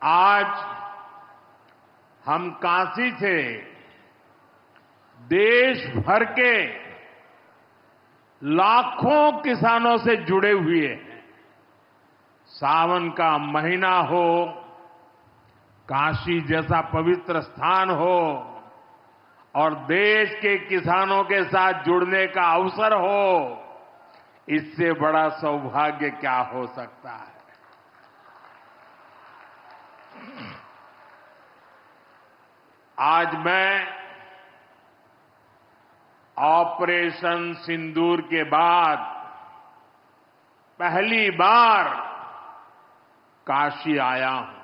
आज हम काशी से देश भर के लाखों किसानों से जुड़े हुए हैं। सावन का महीना हो, काशी जैसा पवित्र स्थान हो और देश के किसानों के साथ जुड़ने का अवसर हो, इससे बड़ा सौभाग्य क्या हो सकता है। आज मैं ऑपरेशन सिंदूर के बाद पहली बार काशी आया हूं।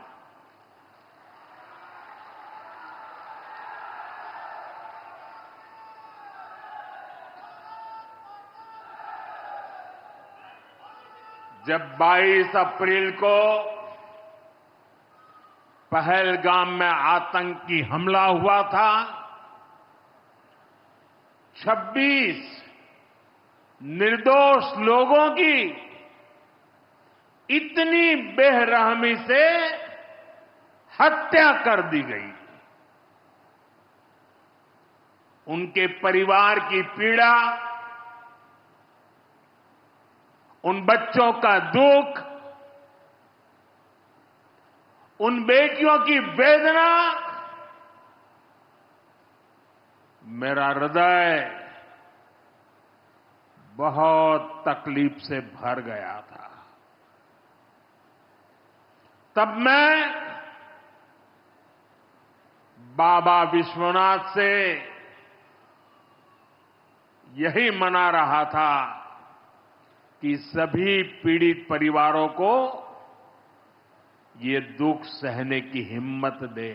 जब 22 अप्रैल को पहलगाम में आतंकी हमला हुआ था, 26 निर्दोष लोगों की इतनी बेरहमी से हत्या कर दी गई। उनके परिवार की पीड़ा, उन बच्चों का दुख, उन बेटियों की वेदना, मेरा हृदय बहुत तकलीफ से भर गया था। तब मैं बाबा विश्वनाथ से यही मना रहा था कि सभी पीड़ित परिवारों को ये दुख सहने की हिम्मत दे।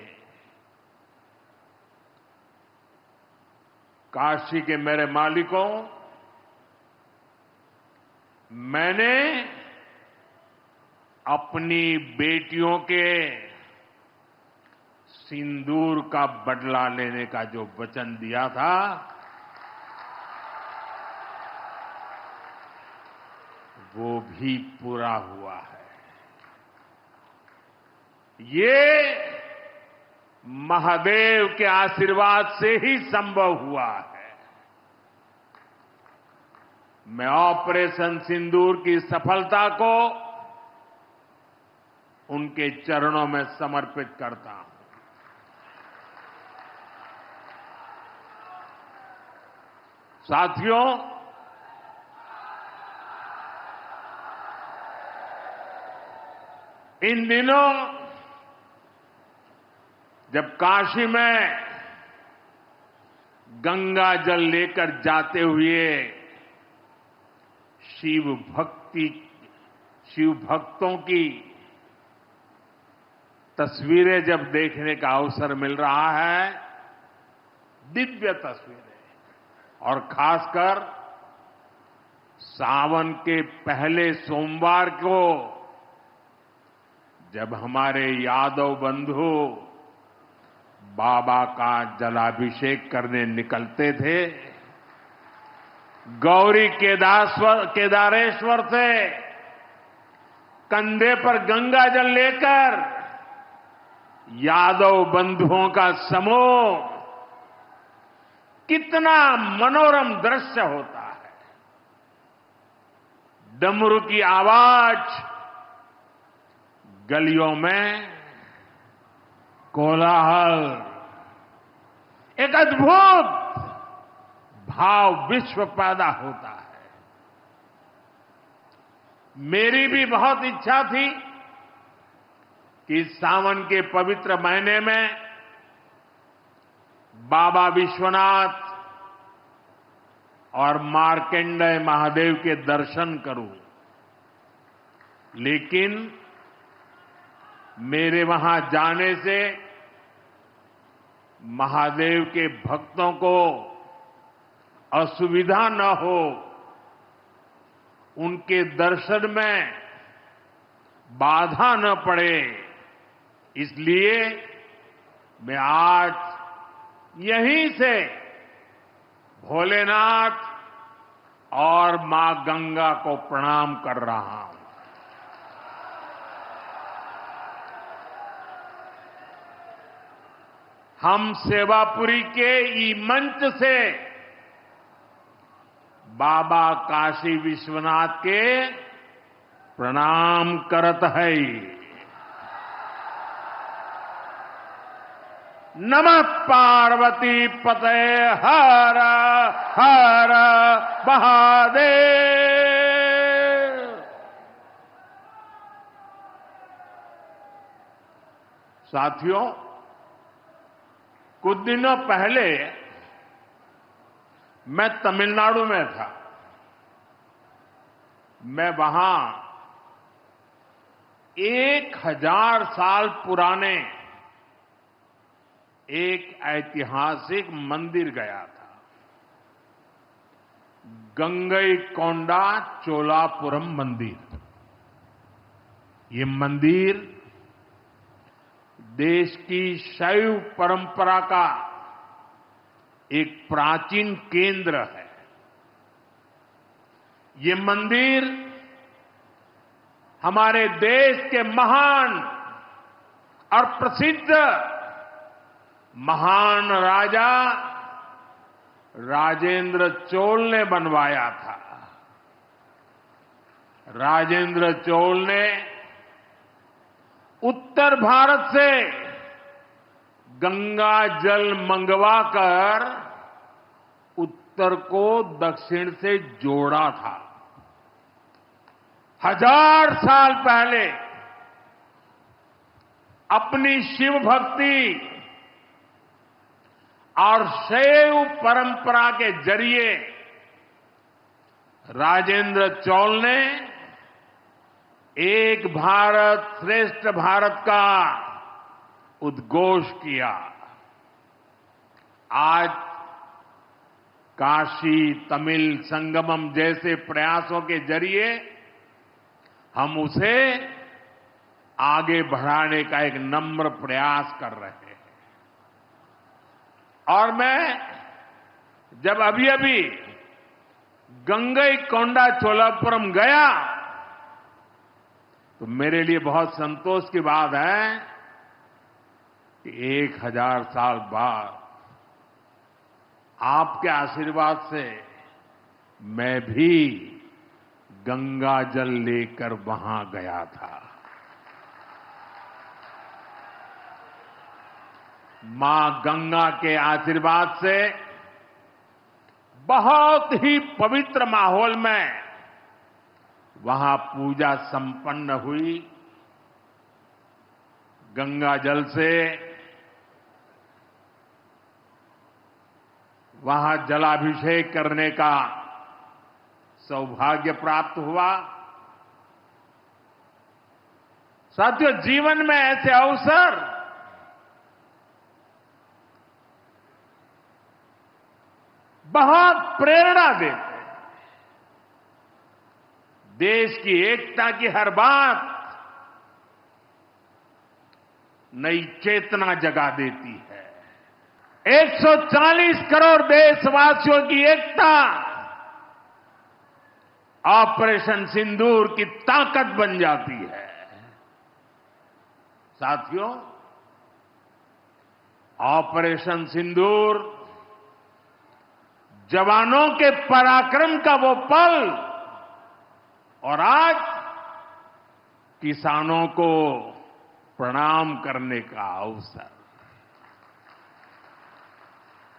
काशी के मेरे मालिकों, मैंने अपनी बेटियों के सिंदूर का बदला लेने का जो वचन दिया था, वो भी पूरा हुआ है। ये महादेव के आशीर्वाद से ही संभव हुआ है। मैं ऑपरेशन सिंदूर की सफलता को उनके चरणों में समर्पित करता हूं। साथियों, इन दिनों जब काशी में गंगा जल लेकर जाते हुए शिव भक्तों की तस्वीरें जब देखने का अवसर मिल रहा है, दिव्य तस्वीरें, और खासकर सावन के पहले सोमवार को जब हमारे यादव बंधु बाबा का जलाभिषेक करने निकलते थे, गौरी केदारेश्वर से कंधे पर गंगा जल लेकर यादव बंधुओं का समूह, कितना मनोरम दृश्य होता है। डमरू की आवाज, गलियों में कोलाहल, एक अद्भुत भाव विश्व पैदा होता है। मेरी भी बहुत इच्छा थी कि सावन के पवित्र महीने में बाबा विश्वनाथ और मार्कंडेय महादेव के दर्शन करूं, लेकिन मेरे वहां जाने से महादेव के भक्तों को असुविधा न हो, उनके दर्शन में बाधा न पड़े, इसलिए मैं आज यहीं से भोलेनाथ और मां गंगा को प्रणाम कर रहा हूं। हम सेवापुरी के ई मंच से बाबा काशी विश्वनाथ के प्रणाम करत है। नमः पार्वती पते हर हर महादेव। साथियों, कुछ दिनों पहले मैं तमिलनाडु में था। मैं वहां 1000 साल पुराने एक ऐतिहासिक मंदिर गया था, गंगईकोंडा चोलापुरम मंदिर। ये मंदिर देश की शैव परंपरा का एक प्राचीन केंद्र है। ये मंदिर हमारे देश के महान और प्रसिद्ध महान राजा राजेंद्र चोल ने बनवाया था। राजेंद्र चोल ने उत्तर भारत से गंगा जल मंगवाकर उत्तर को दक्षिण से जोड़ा था। 1000 साल पहले अपनी शिव भक्ति और शैव परंपरा के जरिए राजेंद्र चोल ने एक भारत श्रेष्ठ भारत का उद्घोष किया। आज काशी तमिल संगमम जैसे प्रयासों के जरिए हम उसे आगे बढ़ाने का एक नम्र प्रयास कर रहे हैं। और मैं जब अभी गंगईकोंडा चोलापुरम गया तो मेरे लिए बहुत संतोष की बात है कि 1000 साल बाद आपके आशीर्वाद से मैं भी गंगा जल लेकर वहां गया था। मां गंगा के आशीर्वाद से बहुत ही पवित्र माहौल में वहां पूजा संपन्न हुई। गंगा जल से वहां जलाभिषेक करने का सौभाग्य प्राप्त हुआ। साथियों, जीवन में ऐसे अवसर बहुत प्रेरणा देते हैं। देश की एकता की हर बात नई चेतना जगा देती है। 140 करोड़ देशवासियों की एकता ऑपरेशन सिंदूर की ताकत बन जाती है। साथियों, ऑपरेशन सिंदूर जवानों के पराक्रम का वो पल और आज किसानों को प्रणाम करने का अवसर।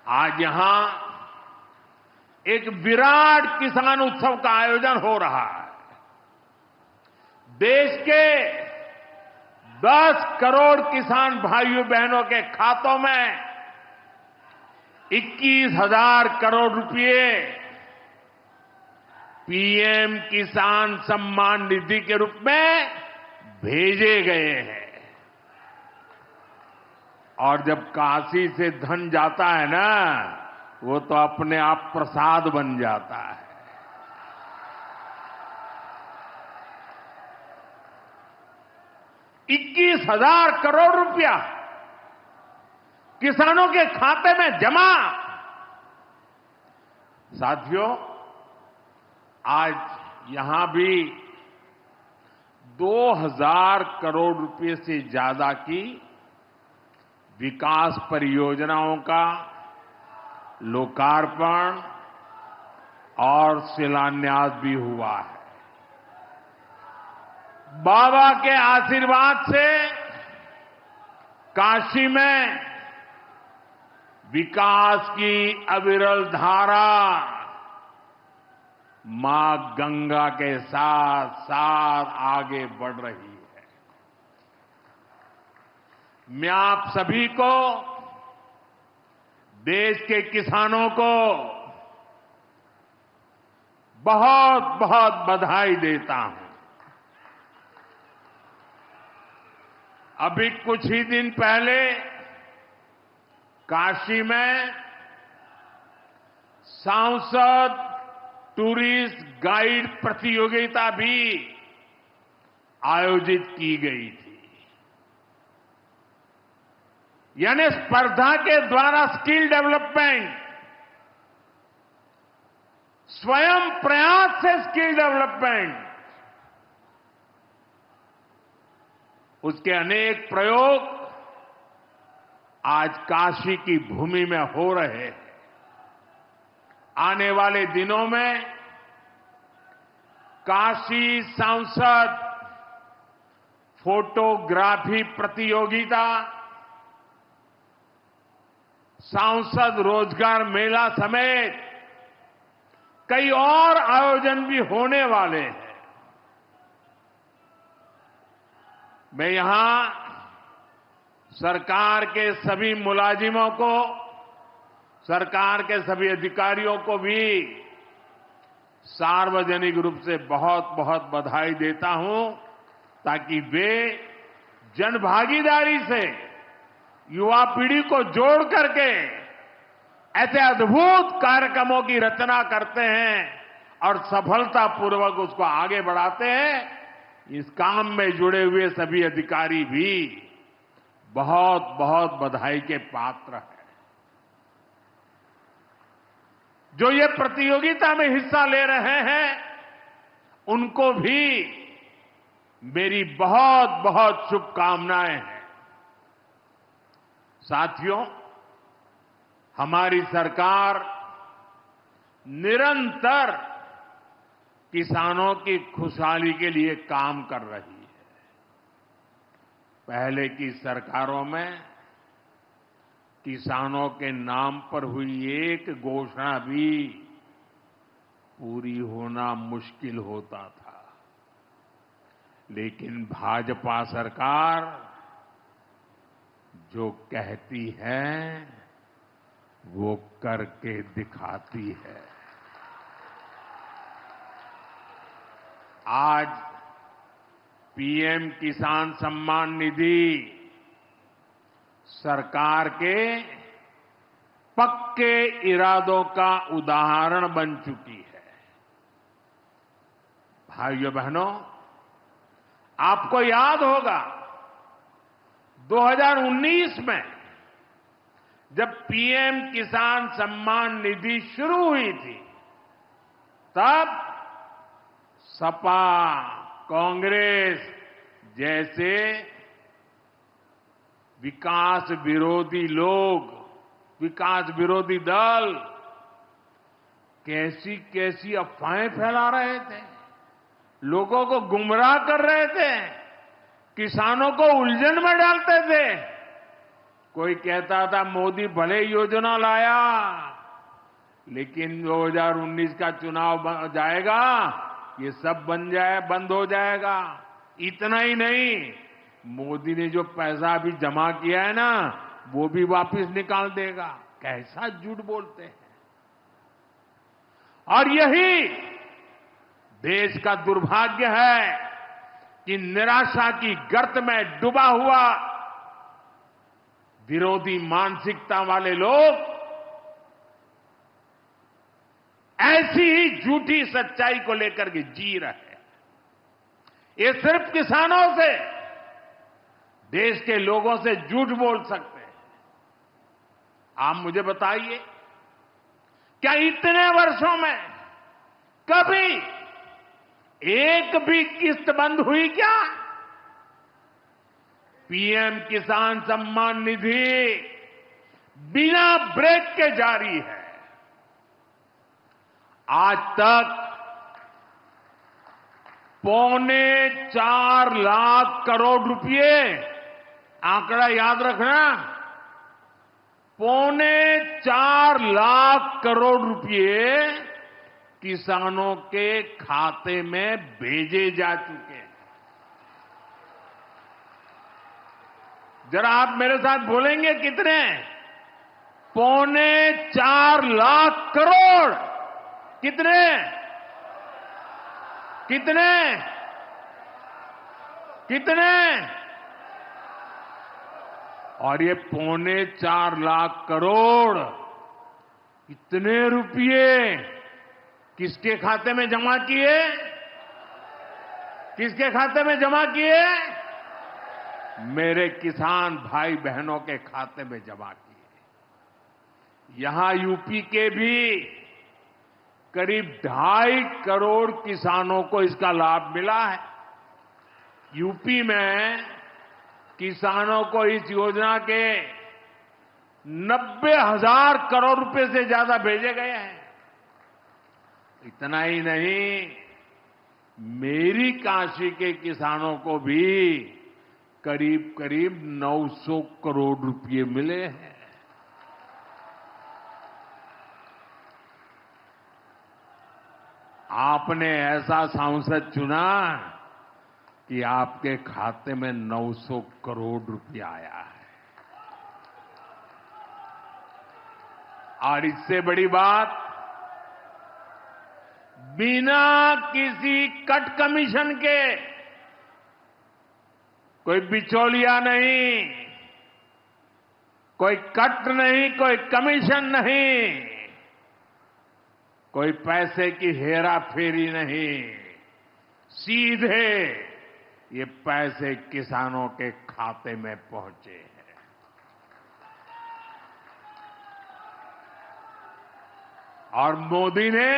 आज यहां एक विराट किसान उत्सव का आयोजन हो रहा है। देश के 10 करोड़ किसान भाइयों बहनों के खातों में 21,000 करोड़ रुपए पीएम किसान सम्मान निधि के रूप में भेजे गए हैं। और जब काशी से धन जाता है ना, वो तो अपने आप प्रसाद बन जाता है। 21,000 करोड़ रुपया किसानों के खाते में जमा। साथियों, आज यहां भी 2000 करोड़ रुपए से ज्यादा की विकास परियोजनाओं का लोकार्पण और शिलान्यास भी हुआ है। बाबा के आशीर्वाद से काशी में विकास की अविरल धारा मां गंगा के साथ साथ आगे बढ़ रही है। मैं आप सभी को, देश के किसानों को बहुत बहुत बधाई देता हूं। अभी कुछ ही दिन पहले काशी में सांसद टूरिस्ट गाइड प्रतियोगिता भी आयोजित की गई थी। यानी स्पर्धा के द्वारा स्किल डेवलपमेंट, स्वयं प्रयास से स्किल डेवलपमेंट, उसके अनेक प्रयोग आज काशी की भूमि में हो रहे हैं। आने वाले दिनों में काशी सांसद फोटोग्राफी प्रतियोगिता, सांसद रोजगार मेला समेत कई और आयोजन भी होने वाले हैं। मैं यहां सरकार के सभी मुलाजिमों को, सरकार के सभी अधिकारियों को भी सार्वजनिक रूप से बहुत बहुत बधाई देता हूं, ताकि वे जनभागीदारी से युवा पीढ़ी को जोड़ करके ऐसे अद्भुत कार्यक्रमों की रचना करते हैं और सफलतापूर्वक उसको आगे बढ़ाते हैं। इस काम में जुड़े हुए सभी अधिकारी भी बहुत बहुत बधाई के पात्र हैं। जो ये प्रतियोगिता में हिस्सा ले रहे हैं, उनको भी मेरी बहुत बहुत शुभकामनाएं हैं। साथियों, हमारी सरकार निरंतर किसानों की खुशहाली के लिए काम कर रही है। पहले की सरकारों में किसानों के नाम पर हुई एक घोषणा भी पूरी होना मुश्किल होता था, लेकिन भाजपा सरकार जो कहती है वो करके दिखाती है। आज पीएम किसान सम्मान निधि सरकार के पक्के इरादों का उदाहरण बन चुकी है। भाइयों बहनों, आपको याद होगा 2019 में जब पीएम किसान सम्मान निधि शुरू हुई थी, तब सपा, कांग्रेस जैसे विकास विरोधी लोग, विकास विरोधी दल कैसी कैसी अफवाहें फैला रहे थे, लोगों को गुमराह कर रहे थे, किसानों को उलझन में डालते थे। कोई कहता था मोदी भले योजना लाया, लेकिन 2019 का चुनाव जाएगा, ये सब बंद हो जाएगा। इतना ही नहीं, मोदी ने जो पैसा अभी जमा किया है ना, वो भी वापस निकाल देगा। कैसा झूठ बोलते हैं। और यही देश का दुर्भाग्य है कि निराशा की गर्त में डूबा हुआ विरोधी मानसिकता वाले लोग ऐसी ही झूठी सच्चाई को लेकर के जी रहे हैं। ये सिर्फ किसानों से, देश के लोगों से झूठ बोल सकते हैं। आप मुझे बताइए, क्या इतने वर्षों में कभी एक भी किस्त बंद हुई क्या? पीएम किसान सम्मान निधि बिना ब्रेक के जारी है। आज तक 4.25 लाख करोड़ रुपए, आंकड़ा याद रखना, 4.25 लाख करोड़ रुपए किसानों के खाते में भेजे जा चुके हैं। जरा आप मेरे साथ बोलेंगे कितने? 4.25 लाख करोड़। कितने? कितने? कितने? और ये 4.25 लाख करोड़ इतने रुपये किसके खाते में जमा किए? किसके खाते में जमा किए? मेरे किसान भाई बहनों के खाते में जमा किए। यहां यूपी के भी करीब 2.5 करोड़ किसानों को इसका लाभ मिला है। यूपी में किसानों को इस योजना के 90,000 करोड़ रुपए से ज्यादा भेजे गए हैं। इतना ही नहीं, मेरी काशी के किसानों को भी करीब करीब 900 करोड़ रुपए मिले हैं। आपने ऐसा सांसद चुना कि आपके खाते में 900 करोड़ रुपया आया है। और इससे बड़ी बात, बिना किसी कट कमीशन के, कोई बिचौलिया नहीं, कोई कट नहीं, कोई कमीशन नहीं, कोई पैसे की हेरा फेरी नहीं, सीधे ये पैसे किसानों के खाते में पहुंचे हैं। और मोदी ने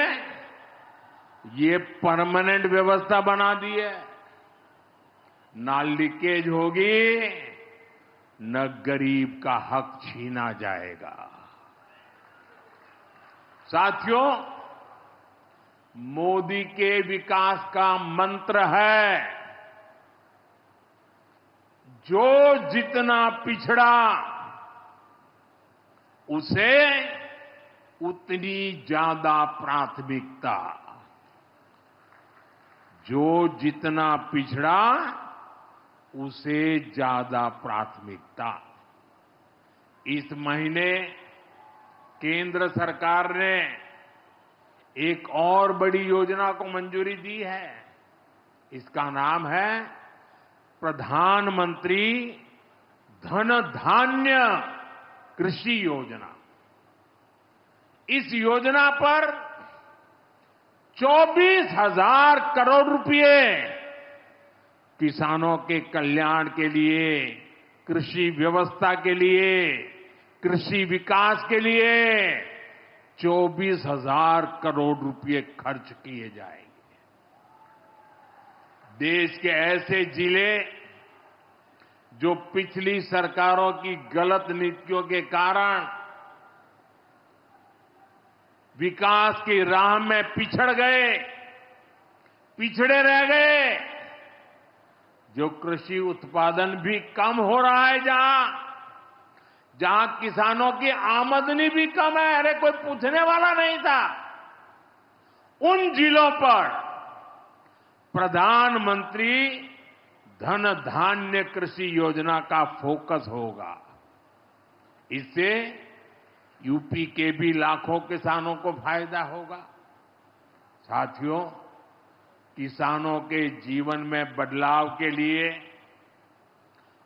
ये परमानेंट व्यवस्था बना दी है। ना लीकेज होगी, न गरीब का हक छीना जाएगा। साथियों, मोदी के विकास का मंत्र है, जो जितना पिछड़ा उसे उतनी ज्यादा प्राथमिकता। जो जितना पिछड़ा उसे ज्यादा प्राथमिकता। इस महीने केंद्र सरकार ने एक और बड़ी योजना को मंजूरी दी है। इसका नाम है प्रधानमंत्री धन धान्य कृषि योजना। इस योजना पर 24,000 करोड़ रुपए किसानों के कल्याण के लिए, कृषि व्यवस्था के लिए, कृषि विकास के लिए 24,000 करोड़ रुपए खर्च किए जाएंगे। देश के ऐसे जिले जो पिछली सरकारों की गलत नीतियों के कारण विकास की राह में पिछड़ गए, पिछड़े रह गए, जो कृषि उत्पादन भी कम हो रहा है, जहां किसानों की आमदनी भी कम है, अरे कोई पूछने वाला नहीं था, उन जिलों पर प्रधानमंत्री धन धान्य कृषि योजना का फोकस होगा। इससे यूपी के भी लाखों किसानों को फायदा होगा। साथियों, किसानों के जीवन में बदलाव के लिए,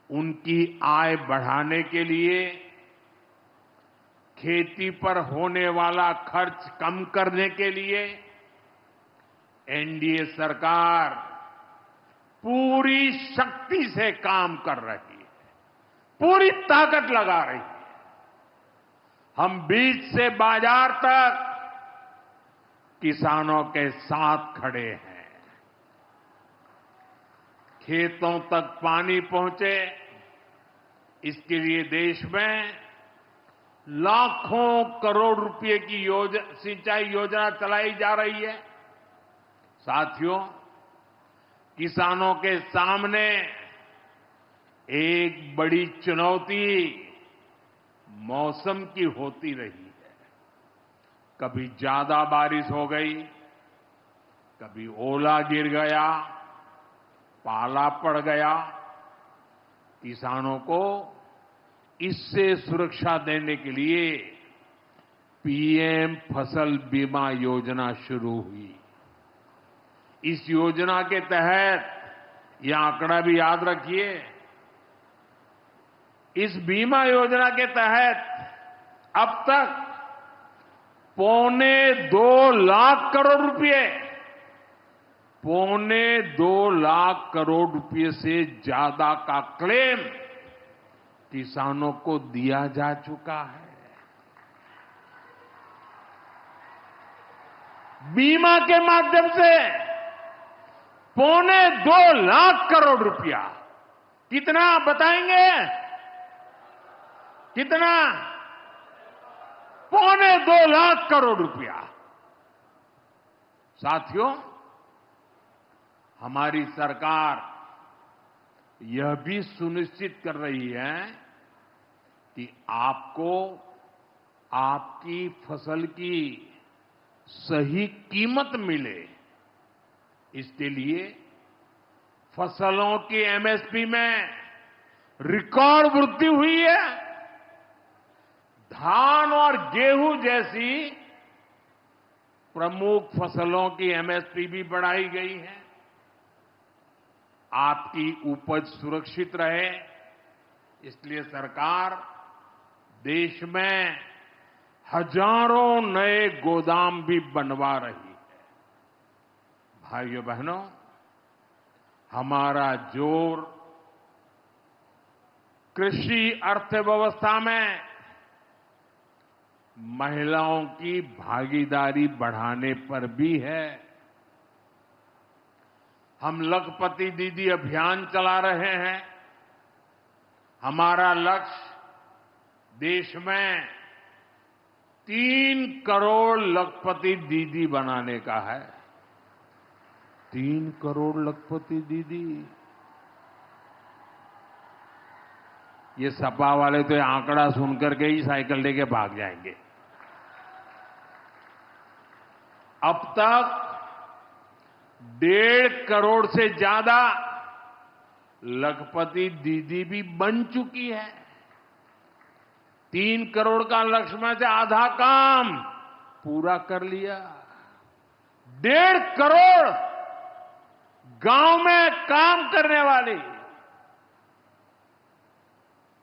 उनकी आय बढ़ाने के लिए, खेती पर होने वाला खर्च कम करने के लिए एनडीए सरकार पूरी शक्ति से काम कर रही है, पूरी ताकत लगा रही है। हम बीज से बाजार तक किसानों के साथ खड़े हैं। खेतों तक पानी पहुंचे, इसके लिए देश में लाखों करोड़ रुपए की सिंचाई योजना चलाई जा रही है। साथियों, किसानों के सामने एक बड़ी चुनौती मौसम की होती रही है। कभी ज्यादा बारिश हो गई, कभी ओला गिर गया, पाला पड़ गया। किसानों को इससे सुरक्षा देने के लिए पीएम फसल बीमा योजना शुरू हुई। इस योजना के तहत यह आंकड़ा भी याद रखिए, इस बीमा योजना के तहत अब तक 2.25 लाख करोड़ रुपए, 2.25 लाख करोड़ रुपए से ज्यादा का क्लेम किसानों को दिया जा चुका है। बीमा के माध्यम से 2.25 लाख करोड़ रुपया, कितना बताएंगे? कितना? 2.25 लाख करोड़ रुपया। साथियों, हमारी सरकार यह भी सुनिश्चित कर रही है कि आपको आपकी फसल की सही कीमत मिले। इसके लिए फसलों की एमएसपी में रिकॉर्ड वृद्धि हुई है। धान और गेहूं जैसी प्रमुख फसलों की एमएसपी भी बढ़ाई गई है। आपकी उपज सुरक्षित रहे, इसलिए सरकार देश में हजारों नए गोदाम भी बनवा रही है। भाइयों बहनों, हमारा जोर कृषि अर्थव्यवस्था में महिलाओं की भागीदारी बढ़ाने पर भी है। हम लखपति दीदी अभियान चला रहे हैं। हमारा लक्ष्य देश में 3 करोड़ लखपति दीदी बनाने का है। 3 करोड़ लखपति दीदी। ये सपा वाले तो ये आंकड़ा सुनकर के ही साइकिल लेके भाग जाएंगे। अब तक 1.5 करोड़ से ज्यादा लखपति दीदी भी बन चुकी है। 3 करोड़ का लक्ष्य में से आधा काम पूरा कर लिया। 1.5 करोड़ गांव में काम करने वाली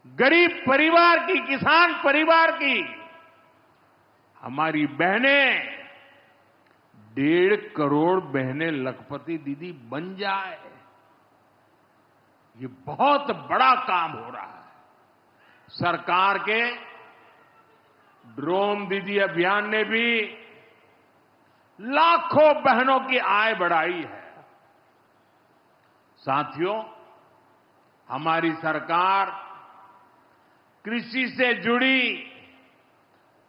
गरीब परिवार की, किसान परिवार की हमारी बहनें, 1.5 करोड़ बहनें लखपति दीदी बन जाए, ये बहुत बड़ा काम हो रहा है। सरकार के ड्रोन दीदी अभियान ने भी लाखों बहनों की आय बढ़ाई है। साथियों, हमारी सरकार कृषि से जुड़ी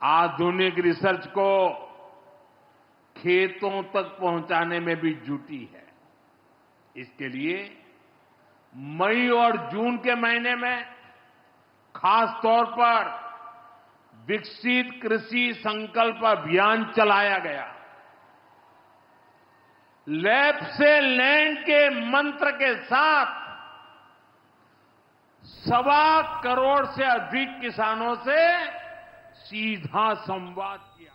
आधुनिक रिसर्च को खेतों तक पहुंचाने में भी जुटी है। इसके लिए मई और जून के महीने में खास तौर पर विकसित कृषि संकल्प अभियान चलाया गया। लैब से लैंड के मंत्र के साथ 1.25 करोड़ से अधिक किसानों से सीधा संवाद किया।